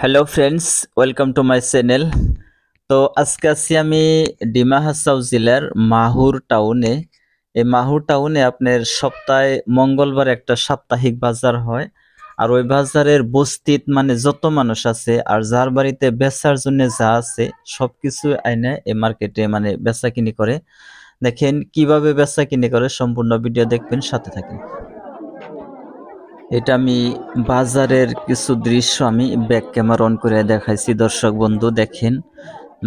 Hello friends, welcome to my channel. তো আজকে আছি আমি ডিমা হাসাও জেলার মাহুর টাউনে। এই মাহুর টাউনে আপনার সপ্তাহে মঙ্গলবার একটা সাপ্তাহিক বাজার হয়। আর ওই বাজারের বস্তিত মানে যত মানুষ আছে আর যার বাড়িতে বেচার জন্য যা আছে সবকিছু আইনে এই মার্কেটে মানে বেচা কিনি করে। দেখেন কিভাবে বেচা কিনি করে, সম্পূর্ণ ভিডিও দেখবেন, সাথে থাকেন। এটা আমি বাজারের কিছু দৃশ্য আমি ব্যাক ক্যামেরা অন করে দেখাইছি। দর্শক বন্ধু দেখেন,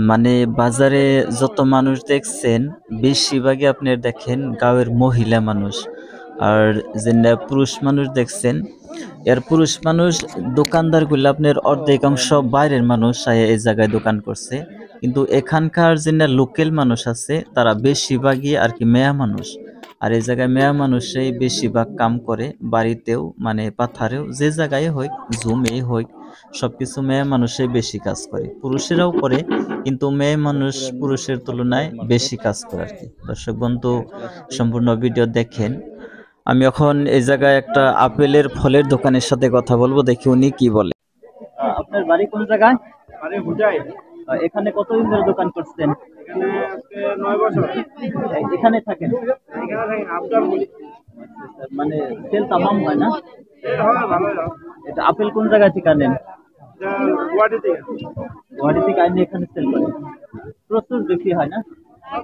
মানে বাজারে যত মানুষ দেখছেন বেশিরভাগই আপনার দেখেন গাঁয়ের মহিলা মানুষ। আর যে পুরুষ মানুষ দেখছেন, এর পুরুষ মানুষ দোকানদারগুলো আপনার অর্ধেকাংশ বাইরের মানুষ এই জায়গায় দোকান করছে। কিন্তু এখানকার যে লোকাল মানুষ আছে তারা বেশিরভাগই আর কি মেয়া মানুষ। আর এই জায়গায় মেয়া মানুষই বেশিরভাগ কাম করে, বাড়িতেও মানে পাথারেও যে জায়গায় হোক, জুমে হোক, সবকিছু মেয়ে মানুষই বেশি কাজ করে। পুরুষেরাও করে, কিন্তু মেয়ে মানুষ পুরুষের তুলনায় বেশি কাজ করে আর কি। দর্শক বন্ধু সম্পূর্ণ ভিডিও দেখেন। আমি এখন এই জায়গায় একটা আপেলের ফলের দোকানের সাথে কথা বলবো, দেখি উনি কি বলে। আপনার বাড়ি কোন জায়গায়? আরে হুজাই এখানে কতদিন ধরে দোকান করছেন? এখানে আজকে 9 বছর এখানে থাকেন? এখানে থাকি আফটার বলি মানে সেল তামাম হয় না? এর হয় ভালো হয় এটা আপেল কোন জায়গা থেকে আনেন? গুয়াহাটি থেকে গুয়াহাটি থেকে আইনে এখানে সেল করেন? প্রচুর বিক্রি হয় না?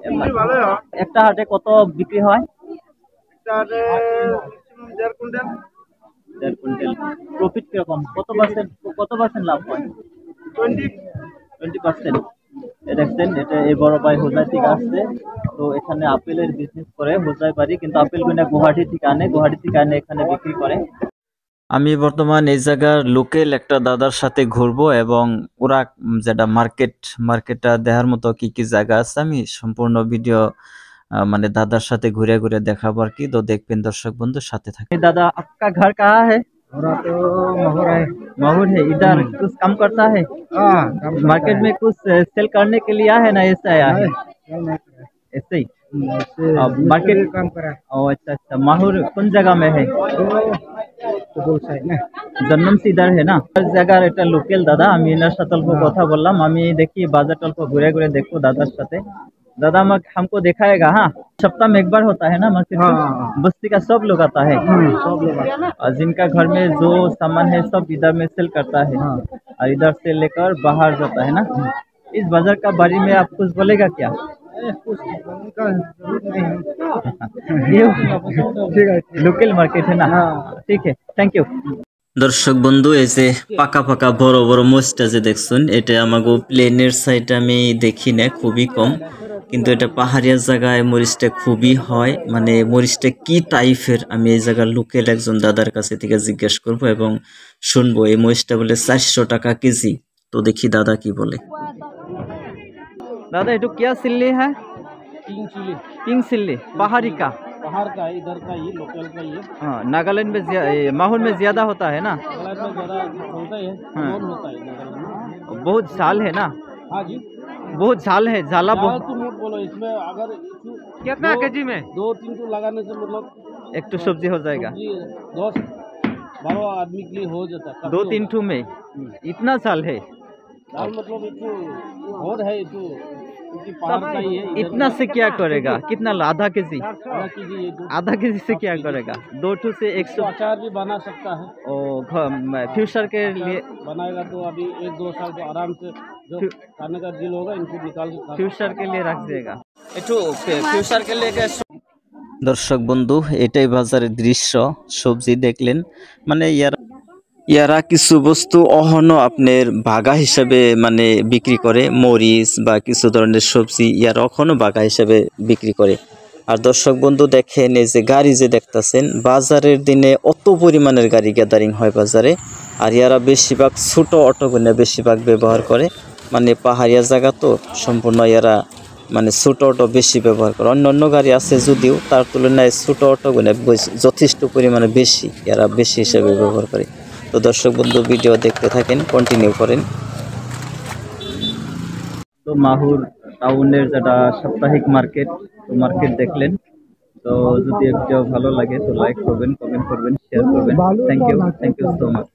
খুবই ভালো হয় একটা হাটে কত বিক্রি হয়? একটা হাটে ম্যাক্সিমাম 1.5 কুইন্টাল। 1.5 কুইন্টাল। প্রফিট কিরকম? কত পার্সেন্ট লাভ হয়? 20 20%। দেখছেন, এটা এই বড় ভাই হোজাই থেকে আসছে। তো এখানে আপেলের বিজনেস করে হোজাই বাড়ি, কিন্তু আপেল গুলো গুয়াহাটি থেকে আনে এখানে বিক্রি করে। আমি বর্তমান এই জায়গার লোকাল একটা দাদার সাথে ঘুরবো এবং ওরা যেটা মার্কেটটা দেখার মতো কি কি জায়গা আছে আমি সম্পূর্ণ ভিডিও মানে দাদার সাথে ঘুরে ঘুরে দেখাবো আর কি। তো দেখবেন দর্শক বন্ধু, সাথে থাকেন। दादा, आपका घर कहाँ है? हमारा तो महूर है। माहौर है। इधर कुछ काम करता है? हाँ मार्केट में कुछ सेल करने के लिए आया है ना, ऐसा आया है? ऐसे ही मार्केट काम करा ओ अच्छा अच्छा। माहौर कौन जगह में है? तो बोल साइड ना जन्म सीधर है ना জায়গার এটা লোকাল দাদা। আমি এনার সাথে অল্প কথা বললাম। আমি দেখি বাজারটা অল্প ঘুরে ঘুরে দেখবো দাদার সাথে। दादा हमको दिखाएगा? हाँ, सप्ताह में एक बार होता है ना मार्केट में? बस्ती का सब लोग आता है? सब लोग और जिनका घर में जो सामान है सब इधर में सेल करता है, और इधर से लेकर बाहर जाता है ना। इस बाजार का बारे में आप कुछ बोलेगा क्या? कुछ का जरूरत नहीं है। ये ठीक है लोकल मार्केट है ना? ठीक है, थैंक यू। দর্শক বন্ধু, এই যে পাকা পাকা বড় বড় মরিচটা যে দেখছেন, এটা আমাগো প্লেনের সাইডে আমি দেখি না, খুবই কম। কিন্তু এটা পাহাড়িয়া জায়গায় মরিচটা খুবই হয়। মানে মরিচটা কি টাইপের আমি এই জায়গার লোকাল একজন দাদার কাছে থেকে জিজ্ঞেস করব এবং শুনবো। এই মরিচটা বলে 400 টাকা কেজি। তো দেখি দাদা কি বলে। दादा ये क्या सिल्ली है? किंग सिल्ली पहाड़ी का? बाहर का है, इधर का ही लोकल का ही है। हाँ, नागालैंड में माहौल में ज्यादा होता है ना? नागालैंड में ज्यादा होता है, हाँ। कौन होता है नागालैंड में। बहुत झाल है ना? हाँ जी, बहुत झाल है, झाला यार बहुत। तुम मत बोलो इसमें। अगर कितना केजी में? 2-3 टू लगाने से मतलब एक तो सब्जी हो जाएगा? जी 10-12 आदमी के लिए हो जाता है। काफी 2-3 ठू में इतना झाल है? दाल मतलब एक तो और है, एक तो क्योंकि पहाड़ का ही है। इतना से क्या करेगा? कितना आधा केजी? आधा कीजिए ये तो आधा केजी से क्या करेगा? 2 ठू से 100। अचार भी बना सकता है। ओ फ्यूचर के लिए? बनाएगा तो अभी 1-2 साल तो आराम से जो खाने का दिल होगा इनको निकाल के खा ফিউচার কে লিয়ে রাখ দেगा একটু ফিউচার কে লিয়ে। দর্শক বন্ধু, এটাই বাজারের দৃশ্য। সবজি দেখলেন, মানে ইয়ারা কিছু বস্তু অহনো আপনার বাগা হিসাবে মানে বিক্রি করে, মরিচ বা কিছু ধরনের সবজি ইয়ারা অখনো বাগা হিসাবে বিক্রি করে। আর দর্শক বন্ধু দেখেন, এই যে গাড়ি যে দেখতেছেন, বাজারের দিনে অত পরিমাণের গাড়ি গ্যাদারিং হয় বাজারে। আর ইয়ারা বেশিরভাগ ছোট অটোগুলো বেশিরভাগ ব্যবহার করে। মানে পাহাড়িয়া জায়গা তো সম্পূর্ণ, ইয়ারা মানে ছোট অটো বেশি ব্যবহার করে। অন্য গাড়ি আছে যদিও, তার তুলনায় ছোট অটোগুলো যথেষ্ট পরিমাণে বেশি, এরা বেশি হিসেবে ব্যবহার করে। তো দর্শক বন্ধু ভিডিও দেখতে থাকেন, কন্টিনিউ করেন। তো মাহুর টাউনের যেটা সাপ্তাহিক মার্কেট, তো মার্কেট দেখলেন। তো যদি ভিডিও ভালো লাগে তো লাইক করবেন, কমেন্ট করবেন, শেয়ার করবেন। Thank you so much.